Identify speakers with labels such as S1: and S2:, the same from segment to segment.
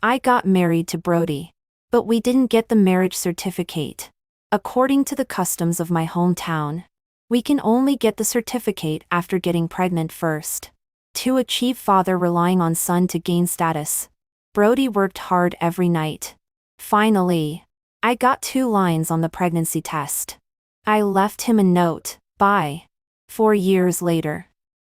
S1: I got married to Brody. But we didn't get the marriage certificate. According to the customs of my hometown, we can only get the certificate after getting pregnant first. To achieve father relying on son to gain status. Brody worked hard every night. Finally, I got 2 lines on the pregnancy test. I left him a note. Bye. 4 years later,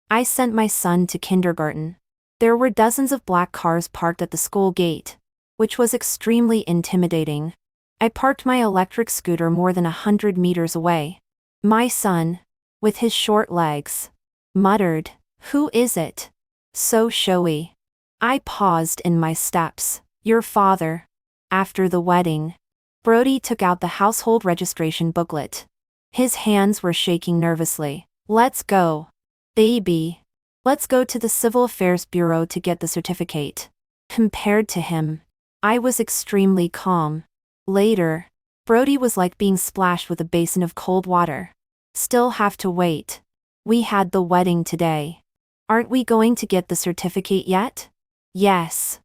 S1: I sent my son to kindergarten. There were dozens of black cars parked at the school gate, which was extremely intimidating. I parked my electric scooter more than 100 meters away. My son, with his short legs, muttered, "Who is it? So showy." I paused in my steps. "Your father." After the wedding, Brody took out the household registration booklet. His hands were shaking nervously. "Let's go, baby. Let's go to the Civil Affairs Bureau to get the certificate." Compared to him, I was extremely calm. Later, Brody was like being splashed with a basin of cold water. "Still have to wait. We had the wedding today. Aren't we going to get the certificate yet?" "Yes."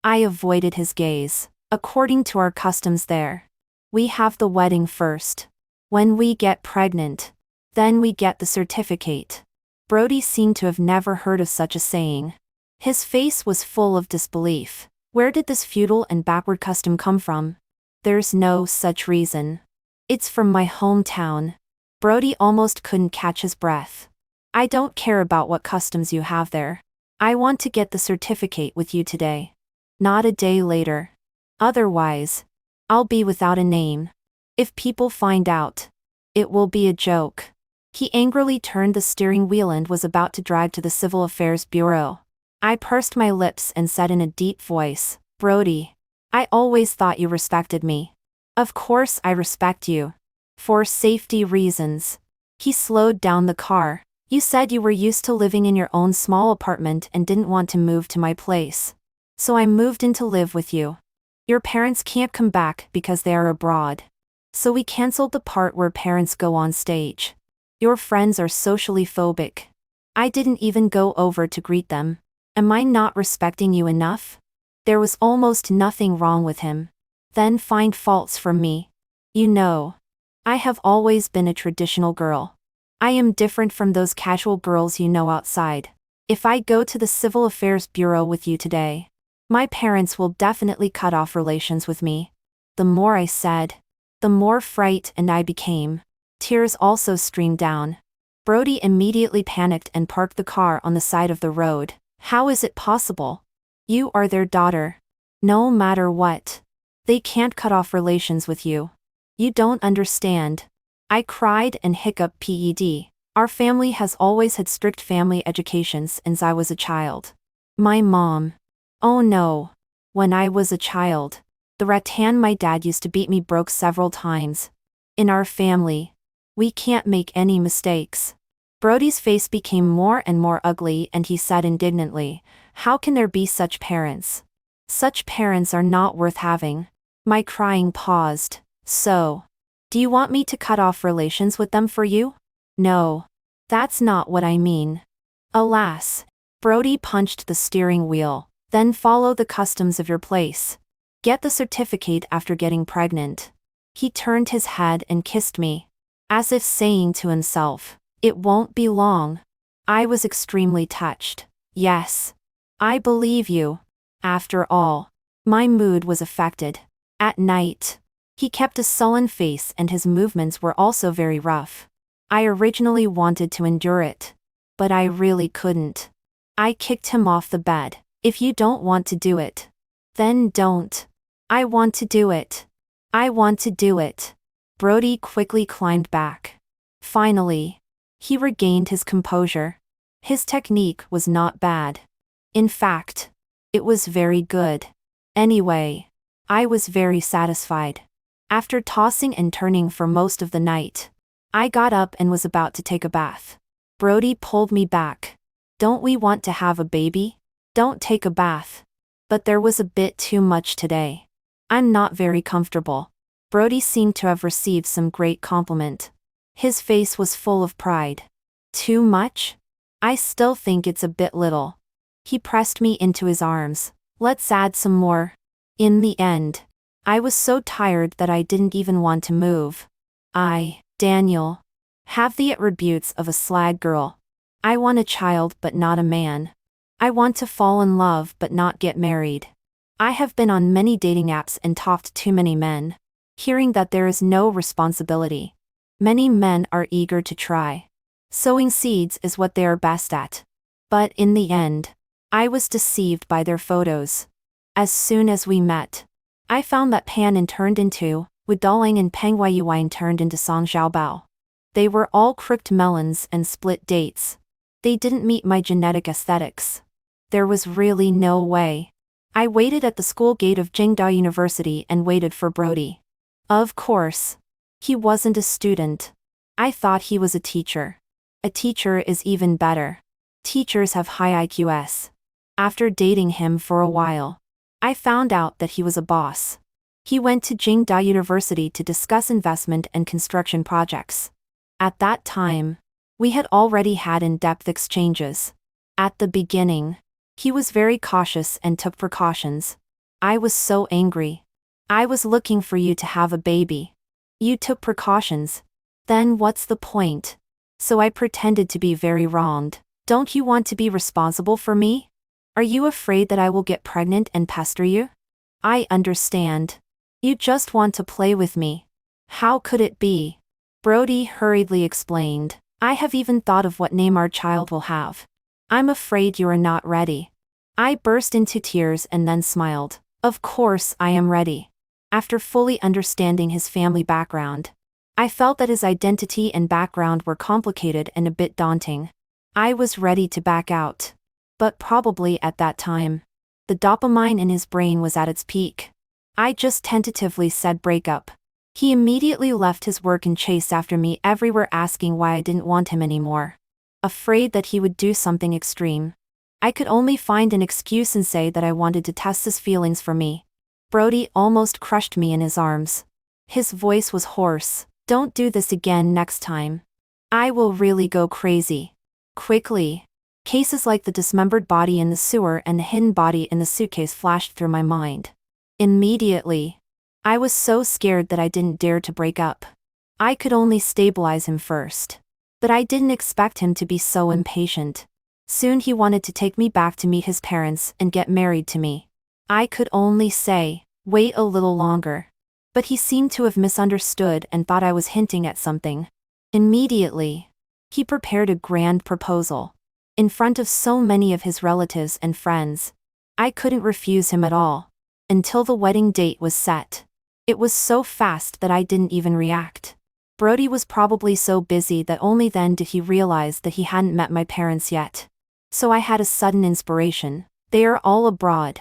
S1: I avoided his gaze. "According to our customs there, we have the wedding first. When we get pregnant, then we get the certificate." Brody seemed to have never heard of such a saying. His face was full of disbelief. Where did this feudal and backward custom come from? "There's no such reason. It's from my hometown." Brody almost couldn't catch his breath. "I don't care about what customs you have there. I want to get the certificate with you today. Not a day later. Otherwise, I'll be without a name. If people find out, it will be a joke." He angrily turned the steering wheel and was about to drive to the Civil Affairs Bureau. I pursed my lips and said in a deep voice, "Brody, I always thought you respected me." "Of course I respect you. For safety reasons." He slowed down the car. "You said you were used to living in your own small apartment and didn't want to move to my place. So I moved in to live with you. Your parents can't come back because they are abroad. So we canceled the part where parents go on stage. Your friends are socially phobic. I didn't even go over to greet them. Am I not respecting you enough?" There was almost nothing wrong with him. Then find faults from me. "You know, I have always been a traditional girl. I am different from those casual girls you know outside. If I go to the Civil Affairs Bureau with you today, my parents will definitely cut off relations with me." The more I said, the more frightened I became. Tears also streamed down. Brody immediately panicked and parked the car on the side of the road. "How is it possible? You are their daughter. No matter what, they can't cut off relations with you. You don't understand." I cried and hiccuped. Our family has always had strict family education since I was a child. My mom. Oh no. When I was a child, the rattan my dad used to beat me broke several times. In our family, we can't make any mistakes. Brody's face became more and more ugly and he said indignantly, "How can there be such parents? Such parents are not worth having." My crying paused. "So, do you want me to cut off relations with them for you?" "No. That's not what I mean." "Alas." Brody punched the steering wheel. "Then follow the customs of your place. Get the certificate after getting pregnant." He turned his head and kissed me, as if saying to himself, "It won't be long." I was extremely touched. Yes, I believe you. After all, my mood was affected. At night, he kept a sullen face and his movements were also very rough. I originally wanted to endure it, but I really couldn't. I kicked him off the bed. "If you don't want to do it, then don't." "I want to do it. I want to do it." Brody quickly climbed back. Finally, he regained his composure. His technique was not bad. In fact, it was very good. Anyway, I was very satisfied. After tossing and turning for most of the night, I got up and was about to take a bath. Brody pulled me back. "Don't we want to have a baby? Don't take a bath." But there was a bit too much today. I'm not very comfortable. Brody seemed to have received some great compliment. His face was full of pride. "Too much? I still think it's a bit little." He pressed me into his arms. "Let's add some more." In the end, I was so tired that I didn't even want to move. Daniel, have the attributes of a slag girl. I want a child but not a man. I want to fall in love but not get married. I have been on many dating apps and talked to too many men. Hearing that there is no responsibility. Many men are eager to try. Sowing seeds is what they are best at. But in the end, I was deceived by their photos. As soon as we met, I found that Panin turned into, Wudaling and Peng Weiyuan turned into Song Xiaobao. They were all crooked melons and split dates. They didn't meet my genetic aesthetics. There was really no way. I waited at the school gate of Jingdao University and waited for Brody. Of course. He wasn't a student. I thought he was a teacher. A teacher is even better. Teachers have high IQs. After dating him for a while, I found out that he was a boss. He went to Jingdao University to discuss investment and construction projects. At that time, we had already had in-depth exchanges. At the beginning, he was very cautious and took precautions. I was so angry. I was looking for you to have a baby. You took precautions. Then what's the point? So I pretended to be very wronged. Don't you want to be responsible for me? Are you afraid that I will get pregnant and pester you? I understand. You just want to play with me. How could it be? Brody hurriedly explained. I have even thought of what name our child will have. I'm afraid you are not ready. I burst into tears and then smiled. Of course I am ready. After fully understanding his family background, I felt that his identity and background were complicated and a bit daunting. I was ready to back out. But probably at that time, the dopamine in his brain was at its peak. I just tentatively said break up. He immediately left his work and chased after me everywhere asking why I didn't want him anymore. Afraid that he would do something extreme. I could only find an excuse and say that I wanted to test his feelings for me. Brody almost crushed me in his arms. His voice was hoarse. Don't do this again next time. I will really go crazy. Quickly. Cases like the dismembered body in the sewer and the hidden body in the suitcase flashed through my mind. Immediately. I was so scared that I didn't dare to break up. I could only stabilize him first. But I didn't expect him to be so impatient. Soon he wanted to take me back to meet his parents and get married to me. I could only say, wait a little longer. But he seemed to have misunderstood and thought I was hinting at something. Immediately, he prepared a grand proposal. In front of so many of his relatives and friends. I couldn't refuse him at all. Until the wedding date was set. It was so fast that I didn't even react. Brody was probably so busy that only then did he realize that he hadn't met my parents yet. So I had a sudden inspiration. They are all abroad.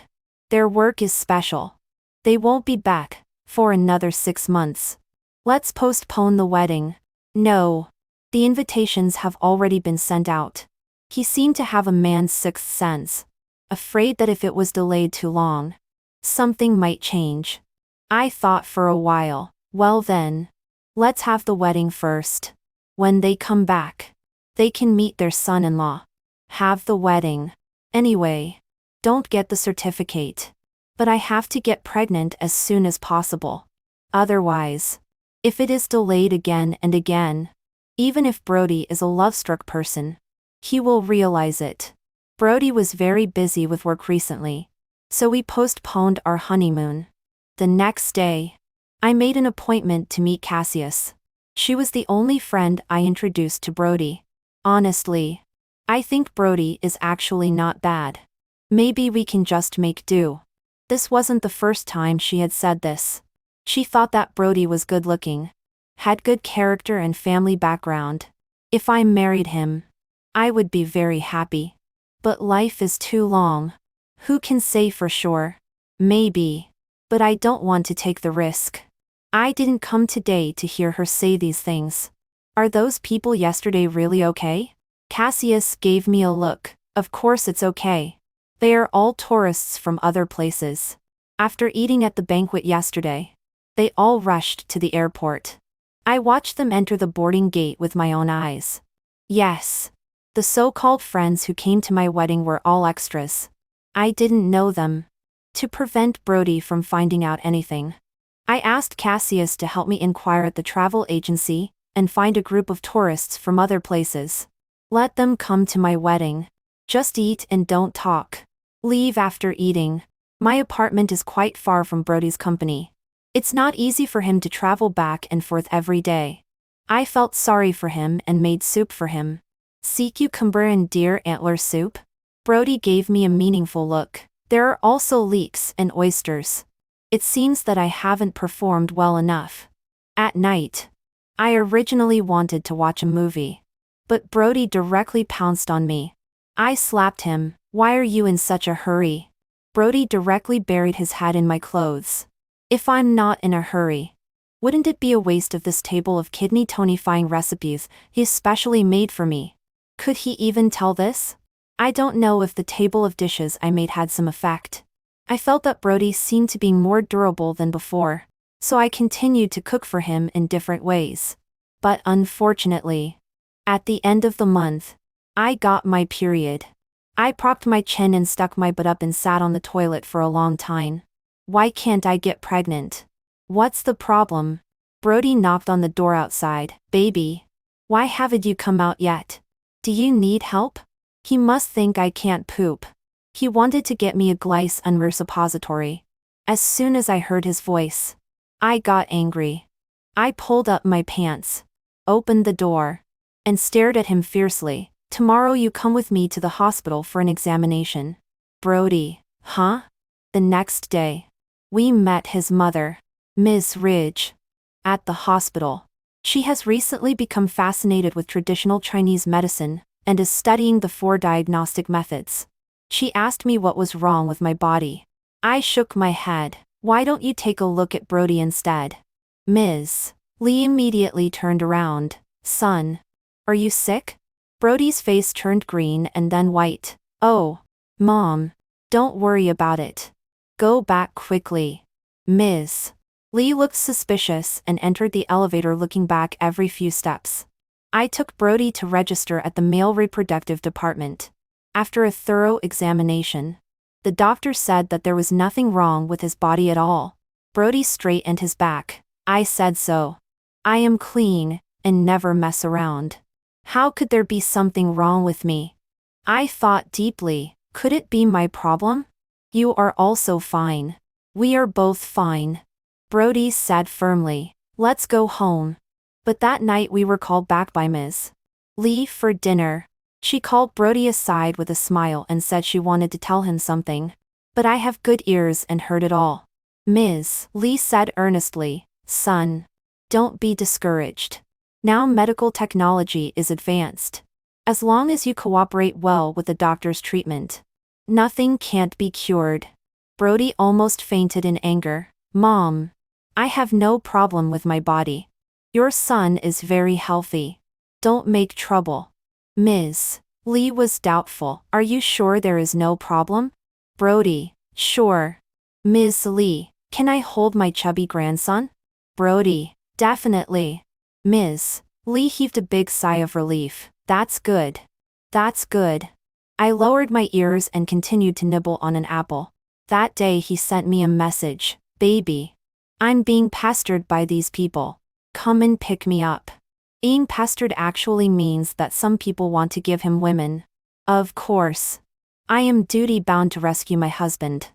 S1: Their work is special. They won't be back for another 6 months. Let's postpone the wedding. No. The invitations have already been sent out. He seemed to have a man's sixth sense. Afraid that if it was delayed too long, something might change. I thought for a while, well then, let's have the wedding first. When they come back, they can meet their son-in-law. Have the wedding. Anyway, don't get the certificate. But I have to get pregnant as soon as possible. Otherwise, if it is delayed again and again, even if Brody is a love-struck person, he will realize it. Brody was very busy with work recently, so we postponed our honeymoon. The next day, I made an appointment to meet Cassius. She was the only friend I introduced to Brody. Honestly, I think Brody is actually not bad. Maybe we can just make do. This wasn't the first time she had said this. She thought that Brody was good-looking, had good character and family background. If I married him, I would be very happy. But life is too long. Who can say for sure? Maybe. But I don't want to take the risk. I didn't come today to hear her say these things. Are those people yesterday really okay? Cassius gave me a look. Of course it's okay. They are all tourists from other places. After eating at the banquet yesterday, they all rushed to the airport. I watched them enter the boarding gate with my own eyes. Yes. The so-called friends who came to my wedding were all extras. I didn't know them. to prevent Brody from finding out anything. I asked Cassius to help me inquire at the travel agency and find a group of tourists from other places. Let them come to my wedding. Just eat and don't talk. Leave after eating. My apartment is quite far from Brody's company. It's not easy for him to travel back and forth every day. I felt sorry for him and made soup for him. Sea cucumber and deer antler soup? Brody gave me a meaningful look. There are also leeks and oysters. It seems that I haven't performed well enough. At night, I originally wanted to watch a movie. But Brody directly pounced on me. I slapped him. Why are you in such a hurry? Brody directly buried his head in my clothes. If I'm not in a hurry, wouldn't it be a waste of this table of kidney tonifying recipes he especially made for me? Could he even tell this? I don't know if the table of dishes I made had some effect. I felt that Brody seemed to be more durable than before, so I continued to cook for him in different ways. But unfortunately, at the end of the month, I got my period. I propped my chin and stuck my butt up and sat on the toilet for a long time. Why can't I get pregnant? What's the problem? Brody knocked on the door outside. Baby, why haven't you come out yet? Do you need help? He must think I can't poop. He wanted to get me a Glyce Unmer suppository. As soon as I heard his voice, I got angry. I pulled up my pants, opened the door, and stared at him fiercely. Tomorrow you come with me to the hospital for an examination. Brody, huh? The next day, we met his mother, Ms. Ridge, at the hospital. She has recently become fascinated with traditional Chinese medicine and is studying the 4 diagnostic methods. She asked me what was wrong with my body. I shook my head. Why don't you take a look at Brody instead? Ms. Lee immediately turned around. Son, are you sick? Brody's face turned green and then white. Oh, Mom, don't worry about it. Go back quickly. Ms. Lee looked suspicious and entered the elevator, looking back every few steps. I took Brody to register at the male reproductive department. After a thorough examination, the doctor said that there was nothing wrong with his body at all. Brody straightened his back. I said so. I am clean and never mess around. How could there be something wrong with me? I thought deeply. Could it be my problem? You are also fine. We are both fine. Brody said firmly. Let's go home. But that night we were called back by Ms. Lee for dinner. She called Brody aside with a smile and said she wanted to tell him something. But I have good ears and heard it all. Ms. Lee said earnestly, Son, don't be discouraged. Now medical technology is advanced. As long as you cooperate well with the doctor's treatment, nothing can't be cured. Brody almost fainted in anger. Mom, I have no problem with my body. Your son is very healthy. Don't make trouble. Ms. Lee was doubtful. Are you sure there is no problem? Brody, sure. Ms. Lee, can I hold my chubby grandson? Brody, definitely. Ms. Lee heaved a big sigh of relief. That's good. That's good. I lowered my ears and continued to nibble on an apple. That day he sent me a message. Baby, I'm being pestered by these people. Come and pick me up. Being pestered actually means that some people want to give him women. Of course. I am duty-bound to rescue my husband.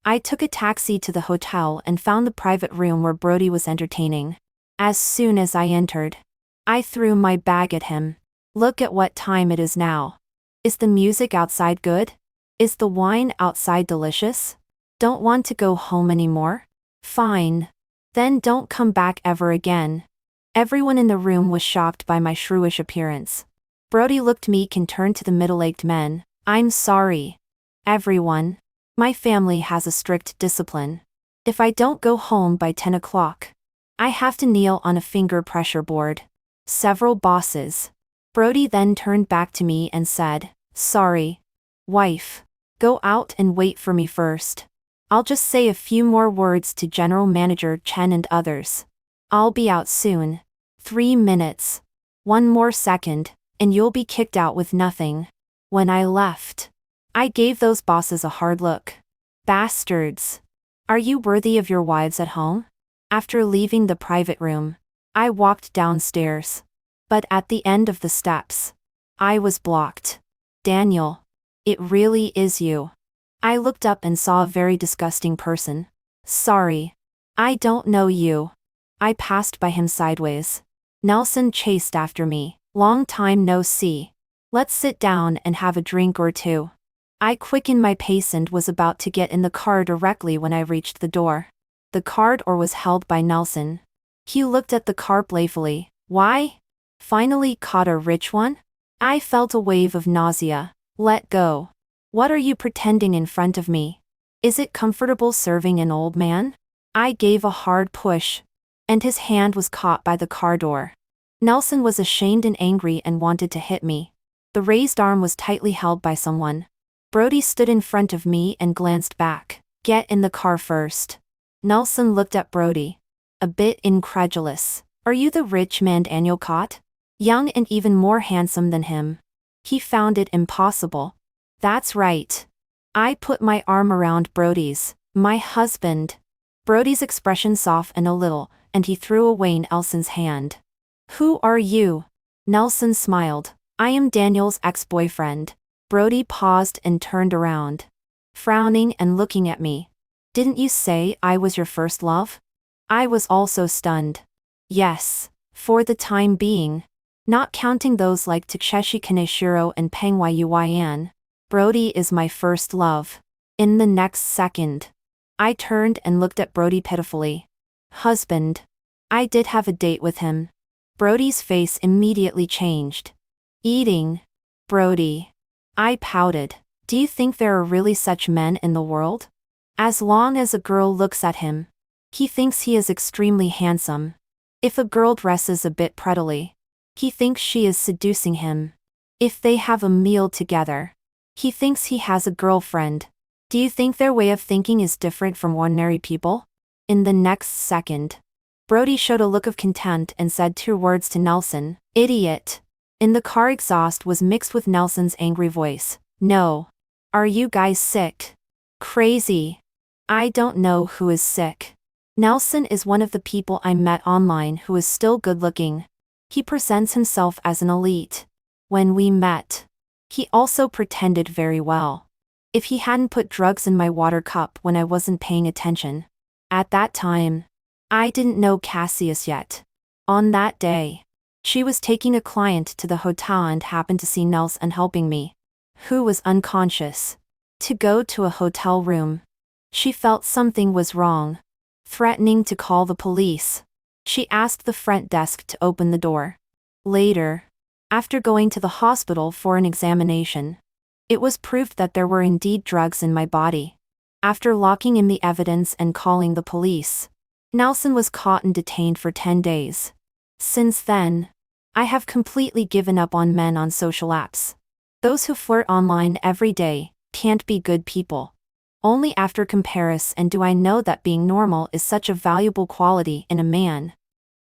S1: I took a taxi to the hotel and found the private room where Brody was entertaining. As soon as I entered, I threw my bag at him. Look at what time it is now. Is the music outside good? Is the wine outside delicious? Don't want to go home anymore? Fine. Then don't come back ever again. Everyone in the room was shocked by my shrewish appearance. Brody looked meek and turned to the middle-aged men. I'm sorry. Everyone. My family has a strict discipline. If I don't go home by 10 o'clock, I have to kneel on a finger pressure board. Several bosses. Brody then turned back to me and said, Sorry. Wife. Go out and wait for me first. I'll just say a few more words to General Manager Chen and others. I'll be out soon. 3 minutes. 1 more second, and you'll be kicked out with nothing. When I left, I gave those bosses a hard look. Bastards. Are you worthy of your wives at home? After leaving the private room, I walked downstairs. But at the end of the steps, I was blocked. Daniel. It really is you. I looked up and saw a very disgusting person. Sorry. I don't know you. I passed by him sideways. Nelson chased after me. Long time no see. Let's sit down and have a drink or two. I quickened my pace and was about to get in the car directly when I reached the door. The car door was held by Nelson. He looked at the car playfully. Why? Finally caught a rich one? I felt a wave of nausea. Let go. What are you pretending in front of me? Is it comfortable serving an old man? I gave a hard push, and his hand was caught by the car door. Nelson was ashamed and angry and wanted to hit me. The raised arm was tightly held by someone. Brody stood in front of me and glanced back. Get in the car first. Nelson looked at Brody, a bit incredulous. Are you the rich man Daniel caught? Young and even more handsome than him. He found it impossible. That's right. I put my arm around Brody's. My husband. Brody's expression softened a little, and he threw away Nelson's hand. Who are you? Nelson smiled. I am Daniel's ex-boyfriend. Brody paused and turned around, frowning and looking at me. Didn't you say I was your first love? I was also stunned. Yes, for the time being. Not counting those like Takeshi Kaneshiro and Peng Yuyan. Brody is my first love. In the next second, I turned and looked at Brody pitifully. Husband. I did have a date with him. Brody's face immediately changed. Eating. Brody. I pouted. Do you think there are really such men in the world? As long as a girl looks at him, he thinks he is extremely handsome. If a girl dresses a bit prettily, he thinks she is seducing him. If they have a meal together, he thinks he has a girlfriend. Do you think their way of thinking is different from ordinary people? In the next second, Brody showed a look of contempt and said 2 words to Nelson. Idiot. In the car, exhaust was mixed with Nelson's angry voice. No. Are you guys sick? Crazy. I don't know who is sick. Nelson is one of the people I met online who is still good looking. He presents himself as an elite. When we met, he also pretended very well. If he hadn't put drugs in my water cup when I wasn't paying attention. At that time, I didn't know Cassius yet. On that day, she was taking a client to the hotel and happened to see Nelson helping me, who was unconscious, to go to a hotel room. She felt something was wrong, threatening to call the police. She asked the front desk to open the door. Later, after going to the hospital for an examination, it was proved that there were indeed drugs in my body. After locking in the evidence and calling the police, Nelson was caught and detained for 10 days. Since then, I have completely given up on men on social apps. Those who flirt online every day can't be good people. Only after comparison do I know that being normal is such a valuable quality in a man.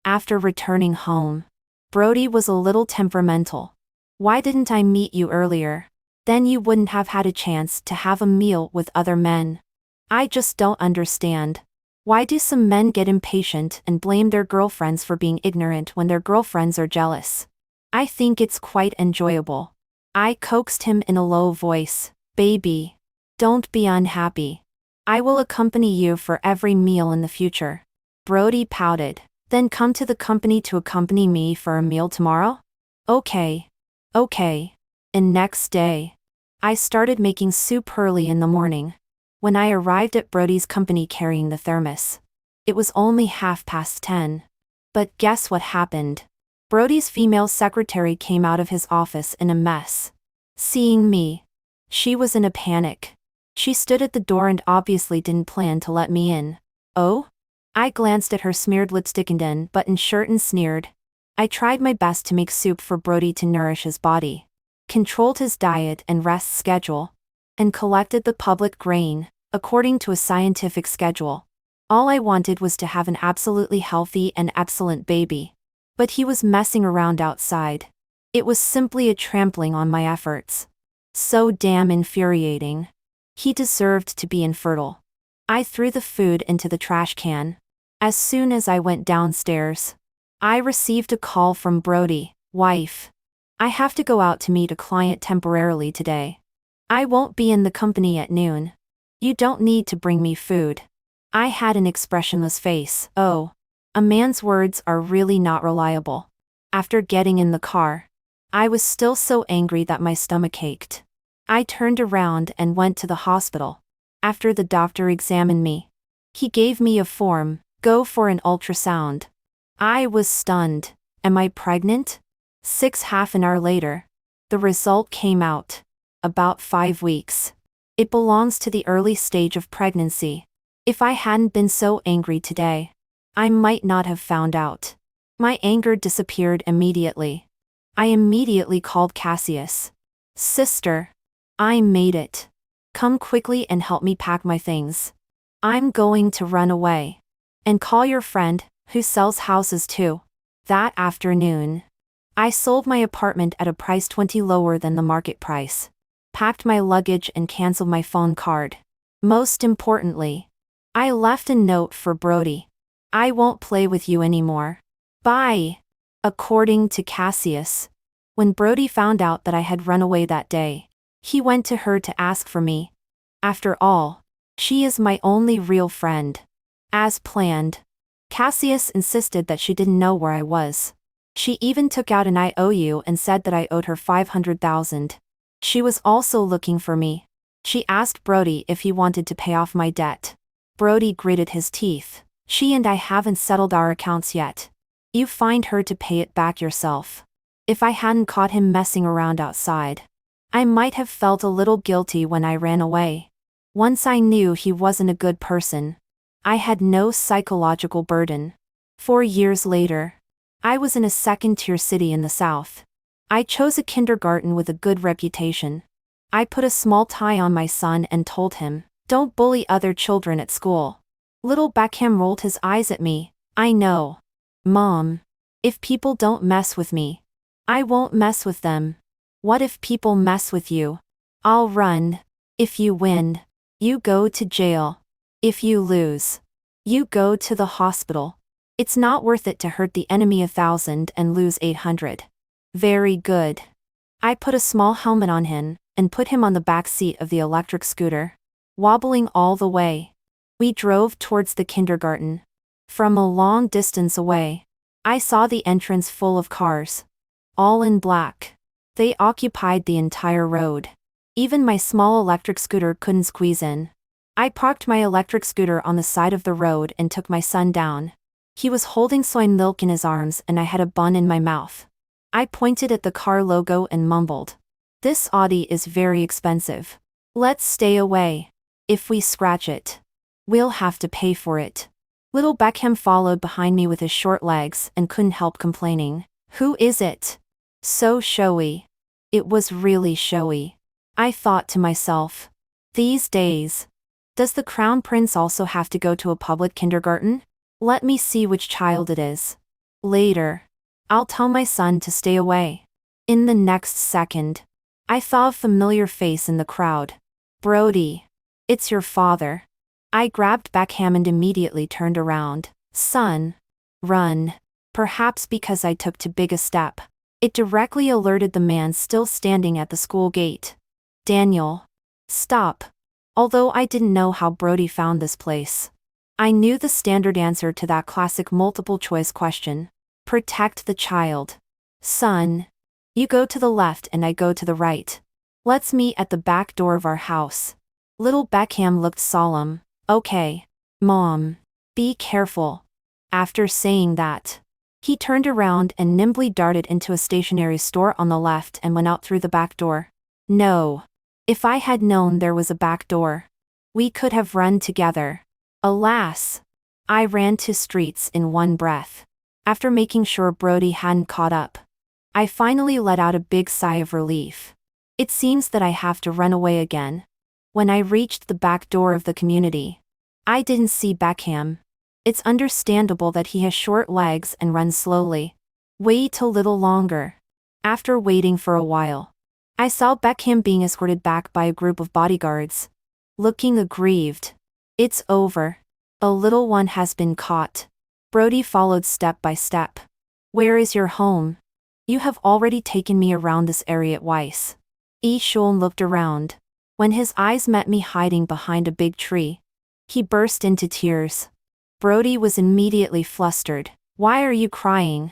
S1: After returning home, Brody was a little temperamental. Why didn't I meet you earlier? Then you wouldn't have had a chance to have a meal with other men. I just don't understand. Why do some men get impatient and blame their girlfriends for being ignorant when their girlfriends are jealous? I think it's quite enjoyable. I coaxed him in a low voice. Baby, don't be unhappy. I will accompany you for every meal in the future. Brody pouted. Then come to the company to accompany me for a meal tomorrow? Okay. Okay. And next day, I started making soup early in the morning. When I arrived at Brody's company carrying the thermos, it was only 10:30. But guess what happened? Brody's female secretary came out of his office in a mess. Seeing me, she was in a panic. She stood at the door and obviously didn't plan to let me in. Oh? I glanced at her smeared lipstick and unbuttoned shirt and sneered. I tried my best to make soup for Brody to nourish his body, controlled his diet and rest schedule, and collected the public grain, according to a scientific schedule. All I wanted was to have an absolutely healthy and excellent baby. But he was messing around outside. It was simply a trampling on my efforts. So damn infuriating. He deserved to be infertile. I threw the food into the trash can. As soon as I went downstairs, I received a call from Brody, wife. I have to go out to meet a client temporarily today. I won't be in the company at noon. You don't need to bring me food. I had an expressionless face. Oh, a man's words are really not reliable. After getting in the car, I was still so angry that my stomach ached. I turned around and went to the hospital. After the doctor examined me, he gave me a form, go for an ultrasound. I was stunned. Am I pregnant? Half an hour later, the result came out. About 5 weeks. It belongs to the early stage of pregnancy. If I hadn't been so angry today, I might not have found out. My anger disappeared immediately. I immediately called Cassius. Sister, I made it. Come quickly and help me pack my things. I'm going to run away. And call your friend, who sells houses too. That afternoon, I sold my apartment at a price 20 lower than the market price, packed my luggage and canceled my phone card. Most importantly, I left a note for Brody. I won't play with you anymore. Bye. According to Cassius, when Brody found out that I had run away that day, he went to her to ask for me. After all, she is my only real friend. As planned, Cassius insisted that she didn't know where I was. She even took out an IOU and said that I owed her $500,000. She was also looking for me. She asked Brody if he wanted to pay off my debt. Brody gritted his teeth. She and I haven't settled our accounts yet. You find her to pay it back yourself. If I hadn't caught him messing around outside, I might have felt a little guilty when I ran away. Once I knew he wasn't a good person, I had no psychological burden. 4 years later, I was in a second-tier city in the South. I chose a kindergarten with a good reputation. I put a small tie on my son and told him, "Don't bully other children at school." Little Beckham rolled his eyes at me. I know. Mom. If people don't mess with me, I won't mess with them. What if people mess with you? I'll run. If you win, you go to jail. If you lose, you go to the hospital. It's not worth it to hurt the enemy 1,000 and lose 800. Very good. I put a small helmet on him and put him on the back seat of the electric scooter, wobbling all the way. We drove towards the kindergarten. From a long distance away, I saw the entrance full of cars, all in black. They occupied the entire road. Even my small electric scooter couldn't squeeze in. I parked my electric scooter on the side of the road and took my son down. He was holding soy milk in his arms and I had a bun in my mouth. I pointed at the car logo and mumbled, "This Audi is very expensive. Let's stay away. If we scratch it, we'll have to pay for it." Little Beckham followed behind me with his short legs and couldn't help complaining. "Who is it? So showy." It was really showy. I thought to myself, these days, does the Crown Prince also have to go to a public kindergarten? Let me see which child it is. Later, I'll tell my son to stay away. In the next second, I saw a familiar face in the crowd. Brody. It's your father. I grabbed Beckham and immediately turned around. Son. Run. Perhaps because I took too big a step, it directly alerted the man still standing at the school gate. Daniel. Stop. Although I didn't know how Brody found this place, I knew the standard answer to that classic multiple-choice question. Protect the child. Son. You go to the left and I go to the right. Let's meet at the back door of our house. Little Beckham looked solemn. Okay. Mom. Be careful. After saying that, he turned around and nimbly darted into a stationery store on the left and went out through the back door. No. If I had known there was a back door, we could have run together. Alas. I ran 2 streets in one breath. After making sure Brody hadn't caught up, I finally let out a big sigh of relief. It seems that I have to run away again. When I reached the back door of the community, I didn't see Beckham. It's understandable that he has short legs and runs slowly. Wait a little longer. After waiting for a while, I saw Beckham being escorted back by a group of bodyguards. looking aggrieved. It's over. A little one has been caught. Brody followed step by step. Where is your home? You have already taken me around this area twice. Shuln looked around. When his eyes met me hiding behind a big tree, he burst into tears. Brody was immediately flustered. Why are you crying?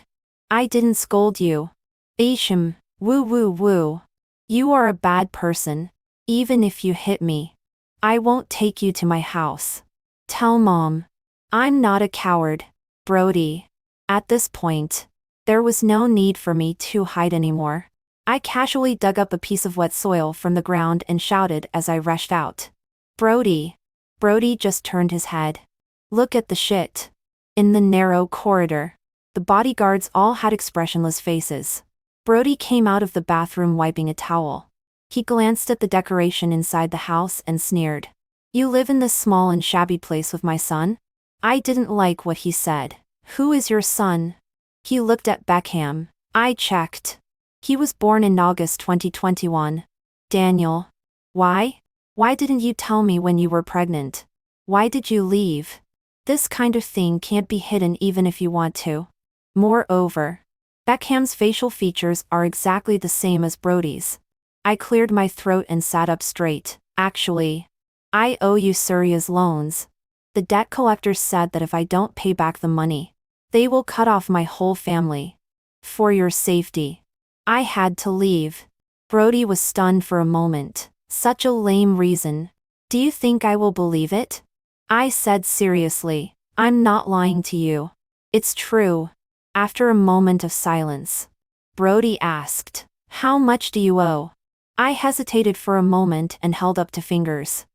S1: I didn't scold you. Isham, woo woo woo. You are a bad person. Even if you hit me, I won't take you to my house. Tell Mom. I'm not a coward, Brody. At this point, there was no need for me to hide anymore. I casually dug up a piece of wet soil from the ground and shouted as I rushed out. Brody. Brody just turned his head. Look at the shit. In the narrow corridor, the bodyguards all had expressionless faces. Brody came out of the bathroom wiping a towel. He glanced at the decoration inside the house and sneered. You live in this small and shabby place with my son? I didn't like what he said. Who is your son? He looked at Beckham. I checked. He was born in August 2021. Daniel. Why? Why didn't you tell me when you were pregnant? Why did you leave? This kind of thing can't be hidden even if you want to. Moreover, Beckham's facial features are exactly the same as Brody's. I cleared my throat and sat up straight. Actually, I owe you Surya's loans. The debt collectors said that if I don't pay back the money, they will cut off my whole family. For your safety, I had to leave. Brody was stunned for a moment. Such a lame reason. Do you think I will believe it? I said seriously, I'm not lying to you. It's true. After a moment of silence, Brody asked, how much do you owe? I hesitated for a moment and held up two fingers.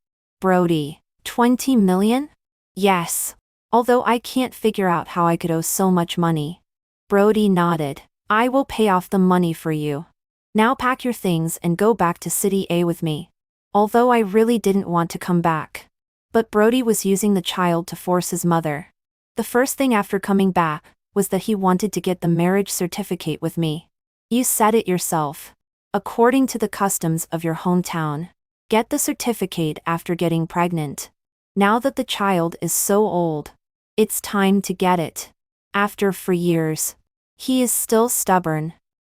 S1: Brody, 20 million? Yes. Although I can't figure out how I could owe so much money. Brody nodded. I will pay off the money for you. Now pack your things and go back to City A with me. Although I really didn't want to come back. But Brody was using the child to force his mother. The first thing after coming back was that he wanted to get the marriage certificate with me. You said it yourself. According to the customs of your hometown, get the certificate after getting pregnant. Now that the child is so old, it's time to get it. After 4 years, he is still stubborn.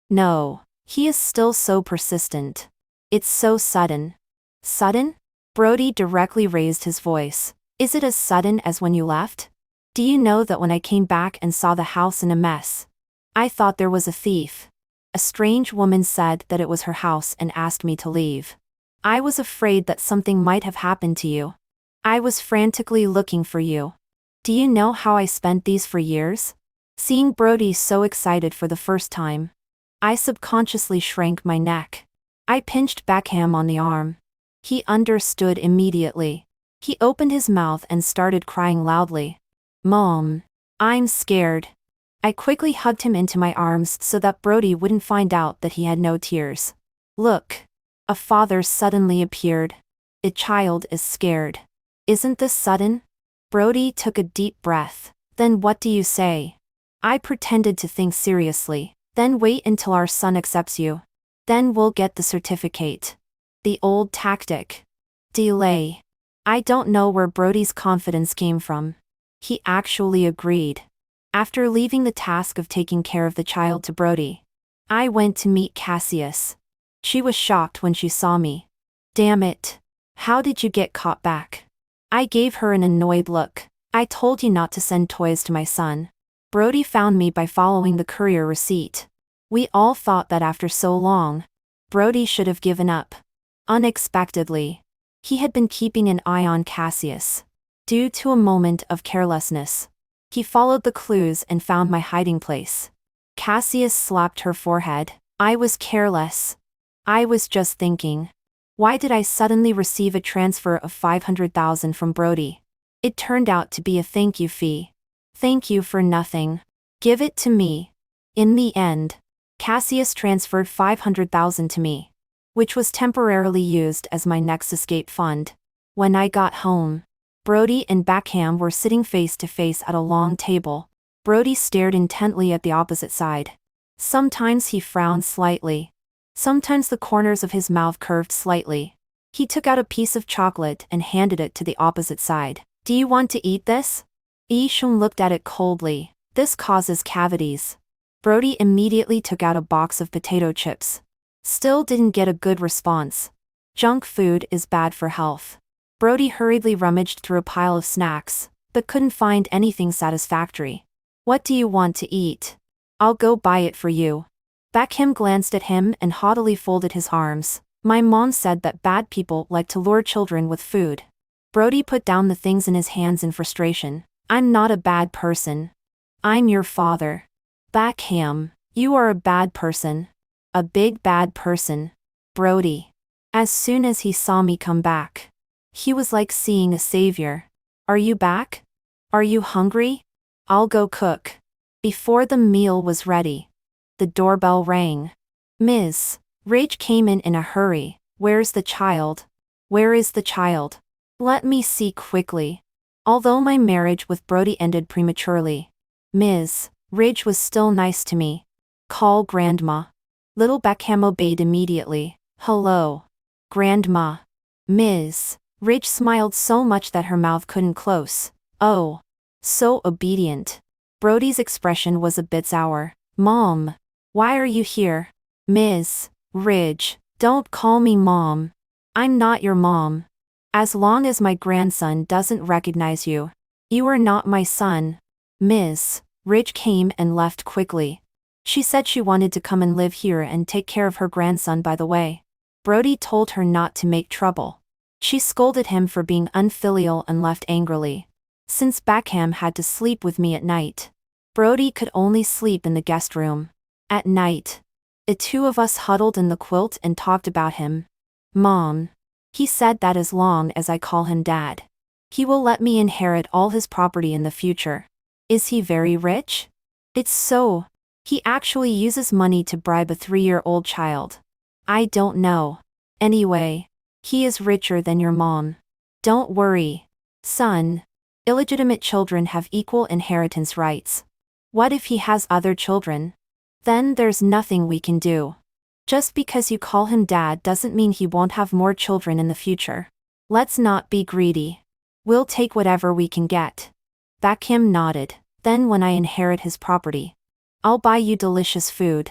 S1: No, he is still so persistent. It's so sudden. Sudden? Brody directly raised his voice. Is it as sudden as when you left? Do you know that when I came back and saw the house in a mess, I thought there was a thief. A strange woman said that it was her house and asked me to leave. I was afraid that something might have happened to you. I was frantically looking for you. Do you know how I spent these 4 years? Seeing Brody so excited for the first time, I subconsciously shrank my neck. I pinched Beckham on the arm. He understood immediately. He opened his mouth and started crying loudly. Mom, I'm scared. I quickly hugged him into my arms so that Brody wouldn't find out that he had no tears. Look. A father suddenly appeared. A child is scared. Isn't this sudden? Brody took a deep breath. Then what do you say? I pretended to think seriously. Then wait until our son accepts you. Then we'll get the certificate. The old tactic. Delay. I don't know where Brody's confidence came from. He actually agreed. After leaving the task of taking care of the child to Brody, I went to meet Cassius. She was shocked when she saw me. Damn it. How did you get caught back? I gave her an annoyed look. I told you not to send toys to my son. Brody found me by following the courier receipt. We all thought that after so long, Brody should have given up. Unexpectedly, he had been keeping an eye on Cassius. Due to a moment of carelessness, he followed the clues and found my hiding place. Cassius slapped her forehead. I was careless. I was just thinking. Why did I suddenly receive a transfer of 500,000 from Brody? It turned out to be a thank you fee. Thank you for nothing. Give it to me. In the end, Cassius transferred 500,000 to me, which was temporarily used as my next escape fund. When I got home, Brody and Beckham were sitting face to face at a long table. Brody stared intently at the opposite side. Sometimes he frowned slightly. Sometimes the corners of his mouth curved slightly. He took out a piece of chocolate and handed it to the opposite side. Do you want to eat this? Yi-shun looked at it coldly. This causes cavities. Brody immediately took out a box of potato chips. Still didn't get a good response. Junk food is bad for health. Brody hurriedly rummaged through a pile of snacks, but couldn't find anything satisfactory. What do you want to eat? I'll go buy it for you. Baekhyun glanced at him and haughtily folded his arms. My mom said that bad people like to lure children with food. Brody put down the things in his hands in frustration. I'm not a bad person. I'm your father. Baekhyun, you are a bad person. A big bad person. Brody. As soon as he saw me come back, he was like seeing a savior. Are you back? Are you hungry? I'll go cook. Before the meal was ready, the doorbell rang. Ms. Rage came in a hurry. Where's the child? Where is the child? Let me see quickly. Although my marriage with Brody ended prematurely, Ms. Ridge was still nice to me. Call Grandma. Little Baekhyun obeyed immediately. Hello. Grandma. Ms. Ridge smiled so much that her mouth couldn't close. Oh. So obedient. Brody's expression was a bit sour. Mom. Why are you here? Ms. Ridge. Don't call me Mom. I'm not your mom. As long as my grandson doesn't recognize you, you are not my son. Ms. Ridge came and left quickly. She said she wanted to come and live here and take care of her grandson by the way. Brody told her not to make trouble. She scolded him for being unfilial and left angrily. Since Baekhyun had to sleep with me at night, Brody could only sleep in the guest room. At night, the two of us huddled in the quilt and talked about him. Mom. He said that as long as I call him Dad, he will let me inherit all his property in the future. Is he very rich? It's so. He actually uses money to bribe a 3-year-old child. I don't know. Anyway, he is richer than your mom. Don't worry, son. Illegitimate children have equal inheritance rights. What if he has other children? Then there's nothing we can do. Just because you call him Dad doesn't mean he won't have more children in the future. Let's not be greedy. We'll take whatever we can get. Baekhyun nodded. Then when I inherit his property, I'll buy you delicious food.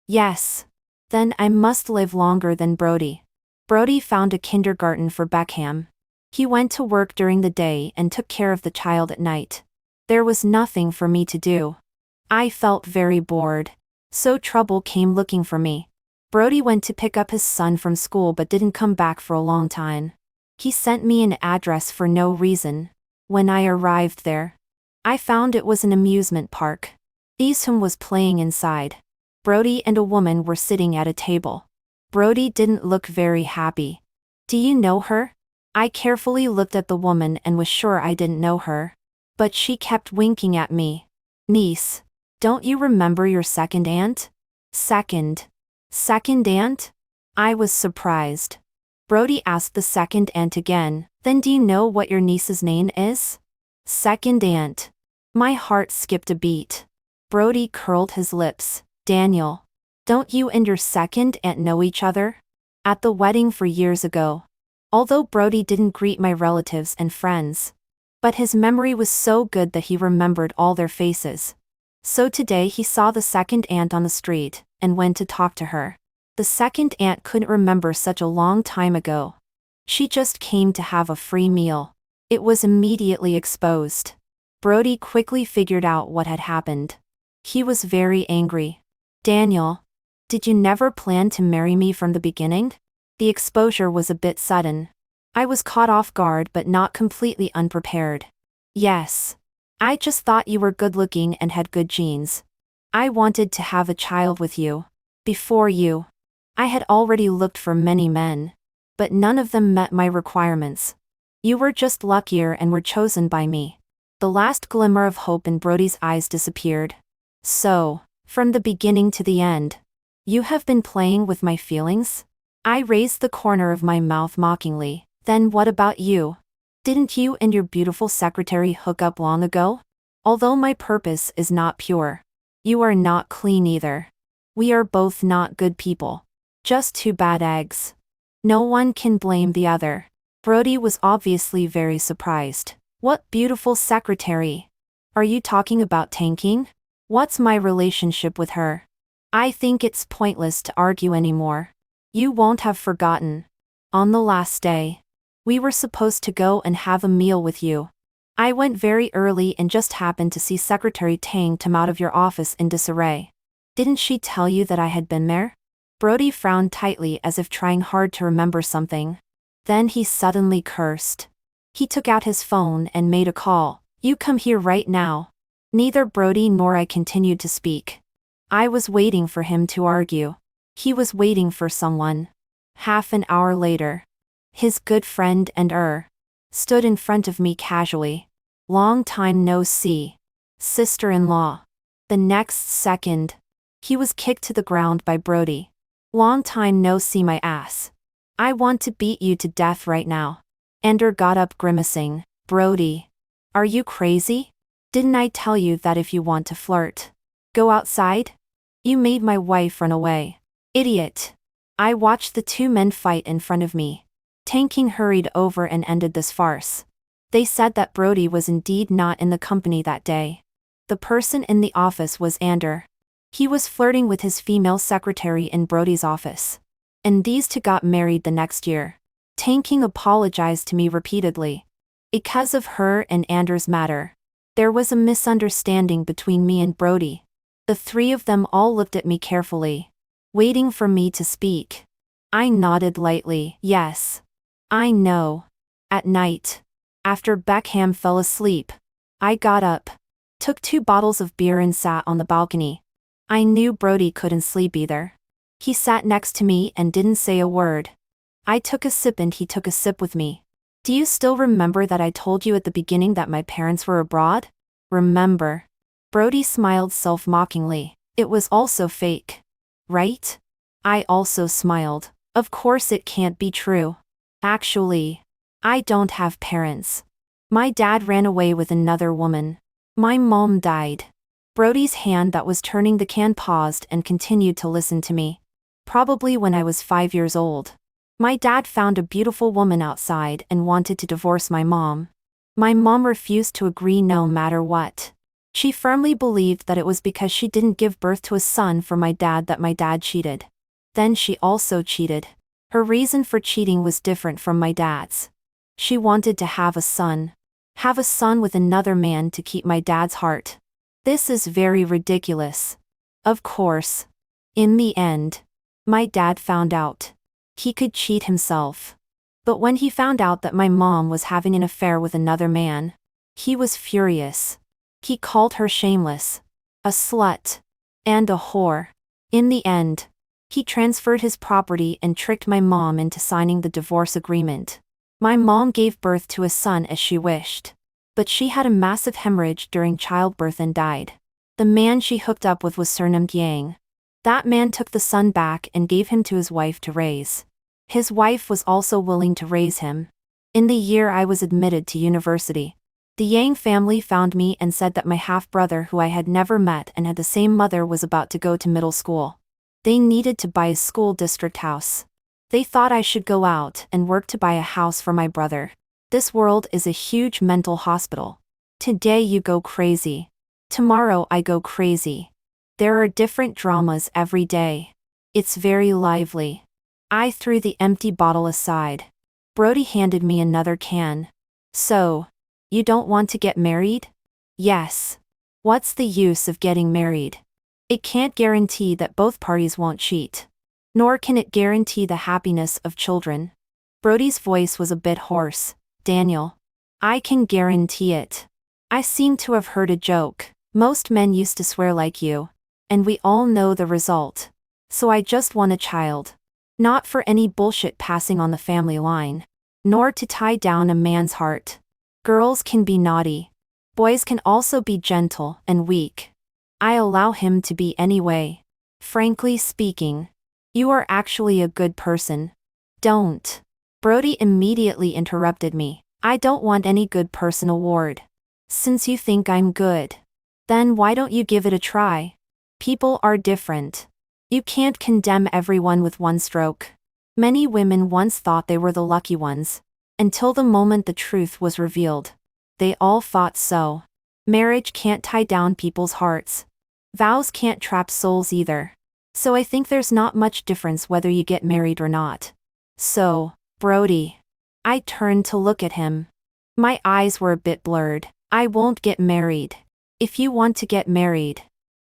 S1: Yes. Then I must live longer than Brody. Brody found a kindergarten for Baekhyun. He went to work during the day and took care of the child at night. There was nothing for me to do. I felt very bored. So trouble came looking for me. Brody went to pick up his son from school but didn't come back for a long time. He sent me an address for no reason. When I arrived there, I found it was an amusement park. Yi-sung was playing inside. Brody and a woman were sitting at a table. Brody didn't look very happy. Do you know her? I carefully looked at the woman and was sure I didn't know her. But she kept winking at me. Niece, don't you remember your second aunt? Second aunt? I was surprised. Brody asked the second aunt again. Then do you know what your niece's name is? Second aunt. My heart skipped a beat. Brody curled his lips. Daniel. Don't you and your second aunt know each other? At the wedding 4 years ago. Although Brody didn't greet my relatives and friends, but his memory was so good that he remembered all their faces. So today he saw the second aunt on the street, and went to talk to her. The second aunt couldn't remember such a long time ago. She just came to have a free meal. It was immediately exposed. Brody quickly figured out what had happened. He was very angry. Daniel, did you never plan to marry me from the beginning? The exposure was a bit sudden. I was caught off guard but not completely unprepared. Yes. I just thought you were good-looking and had good genes. I wanted to have a child with you. Before you. I had already looked for many men, but none of them met my requirements. You were just luckier and were chosen by me. The last glimmer of hope in Brody's eyes disappeared. So, from the beginning to the end, you have been playing with my feelings? I raised the corner of my mouth mockingly. Then what about you? Didn't you and your beautiful secretary hook up long ago? Although my purpose is not pure, you are not clean either. We are both not good people. Just 2 bad eggs. No one can blame the other. Brody was obviously very surprised. What beautiful secretary. Are you talking about tanking? What's my relationship with her? I think it's pointless to argue anymore. You won't have forgotten. On the last day, we were supposed to go and have a meal with you. I went very early and just happened to see Secretary Tang come out of your office in disarray. Didn't she tell you that I had been there? Brody frowned tightly as if trying hard to remember something. Then he suddenly cursed. He took out his phone and made a call. You come here right now. Neither Brody nor I continued to speak. I was waiting for him to argue. He was waiting for someone. Half an hour later, his good friend and stood in front of me casually. Long time no see. Sister-in-law. The next second, he was kicked to the ground by Brody. Long time no see my ass. I want to beat you to death right now. Ender got up grimacing. Brody. Are you crazy? Didn't I tell you that if you want to flirt, go outside? You made my wife run away. Idiot. I watched the two men fight in front of me. Tanking hurried over and ended this farce. They said that Brody was indeed not in the company that day. The person in the office was Ander. He was flirting with his female secretary in Brody's office. And these two got married the next year. Tanking apologized to me repeatedly. Because of her and Ander's matter, there was a misunderstanding between me and Brody. The three of them all looked at me carefully, waiting for me to speak. I nodded lightly. Yes. I know. At night, after Beckham fell asleep, I got up, took 2 bottles of beer and sat on the balcony. I knew Brody couldn't sleep either. He sat next to me and didn't say a word. I took a sip and he took a sip with me. Do you still remember that I told you at the beginning that my parents were abroad? Remember? Brody smiled self-mockingly. It was also fake. Right? I also smiled. Of course it can't be true. Actually, I don't have parents. My dad ran away with another woman. My mom died. Brody's hand that was turning the can paused and continued to listen to me. Probably when I was 5 years old. My dad found a beautiful woman outside and wanted to divorce my mom. My mom refused to agree no matter what. She firmly believed that it was because she didn't give birth to a son for my dad that my dad cheated. Then she also cheated. Her reason for cheating was different from my dad's. She wanted to have a son. Have a son with another man to keep my dad's heart. This is very ridiculous. Of course. In the end, my dad found out. He could cheat himself. But when he found out that my mom was having an affair with another man, he was furious. He called her shameless, a slut, and a whore. In the end, he transferred his property and tricked my mom into signing the divorce agreement. My mom gave birth to a son as she wished. But she had a massive hemorrhage during childbirth and died. The man she hooked up with was surnamed Yang. That man took the son back and gave him to his wife to raise. His wife was also willing to raise him. In the year I was admitted to university, the Yang family found me and said that my half-brother who I had never met and had the same mother was about to go to middle school. They needed to buy a school district house. They thought I should go out and work to buy a house for my brother. This world is a huge mental hospital. Today you go crazy. Tomorrow I go crazy. There are different dramas every day. It's very lively. I threw the empty bottle aside. Brody handed me another can. So, you don't want to get married? Yes. What's the use of getting married? It can't guarantee that both parties won't cheat. Nor can it guarantee the happiness of children. Brody's voice was a bit hoarse. Daniel. I can guarantee it. I seem to have heard a joke. Most men used to swear like you. And we all know the result. So I just want a child. Not for any bullshit passing on the family line. Nor to tie down a man's heart. Girls can be naughty. Boys can also be gentle and weak. I allow him to be anyway. Frankly speaking, you are actually a good person. Don't. Brody immediately interrupted me. I don't want any good person award. Since you think I'm good, then why don't you give it a try? People are different. You can't condemn everyone with one stroke. Many women once thought they were the lucky ones. Until the moment the truth was revealed. They all thought so. Marriage can't tie down people's hearts. Vows can't trap souls either. So I think there's not much difference whether you get married or not. So, Brody. I turned to look at him. My eyes were a bit blurred. I won't get married. If you want to get married,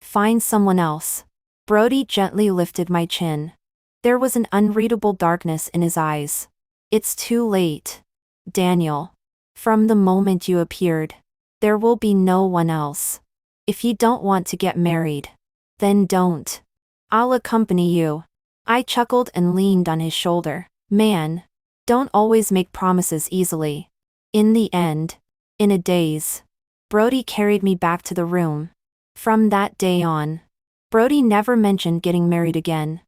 S1: find someone else. Brody gently lifted my chin. There was an unreadable darkness in his eyes. It's too late. Daniel. From the moment you appeared, there will be no one else. If you don't want to get married, then don't. I'll accompany you. I chuckled and leaned on his shoulder. Man, don't always make promises easily. In the end, in a daze, Brody carried me back to the room. From that day on, Brody never mentioned getting married again.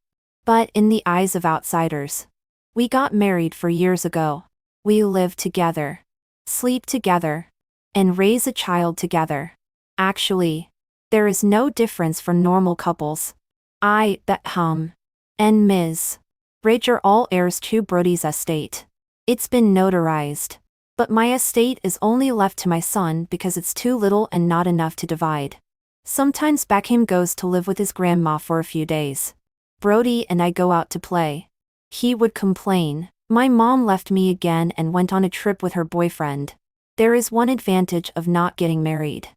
S1: But in the eyes of outsiders, we got married 4 years ago. We live together, sleep together, and raise a child together. Actually, there is no difference for normal couples. I, Betham, and Ms. Ridge are all heirs to Brody's estate. It's been notarized. But my estate is only left to my son because it's too little and not enough to divide. Sometimes Beckham goes to live with his grandma for a few days. Brody and I go out to play. He would complain, "My mom left me again and went on a trip with her boyfriend." There is one advantage of not getting married.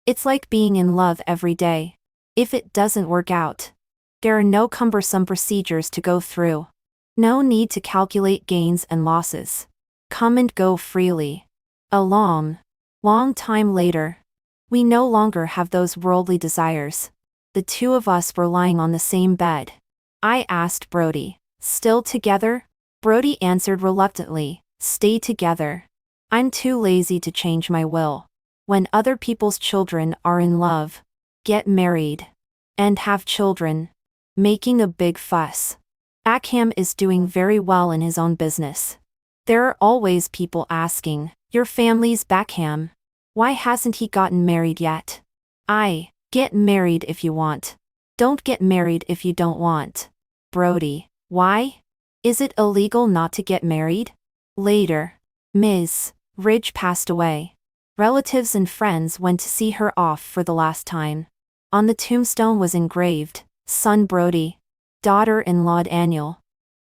S1: It's like being in love every day. If it doesn't work out, there are no cumbersome procedures to go through. No need to calculate gains and losses. Come and go freely. A long time later, we no longer have those worldly desires. The two of us were lying on the same bed. I asked Brody, "Still together?" Brody answered reluctantly, "Stay together. I'm too lazy to change my will. When other people's children are in love, get married, and have children, making a big fuss." Beckham is doing very well in his own business. There are always people asking, "Your family's Beckham. Why hasn't he gotten married yet?" Get married if you want. Don't get married if you don't want. Brody, why? Is it illegal not to get married? Later, Ms. Ridge passed away. Relatives and friends went to see her off for the last time. On the tombstone was engraved, "Son Brody, daughter-in-law Daniel."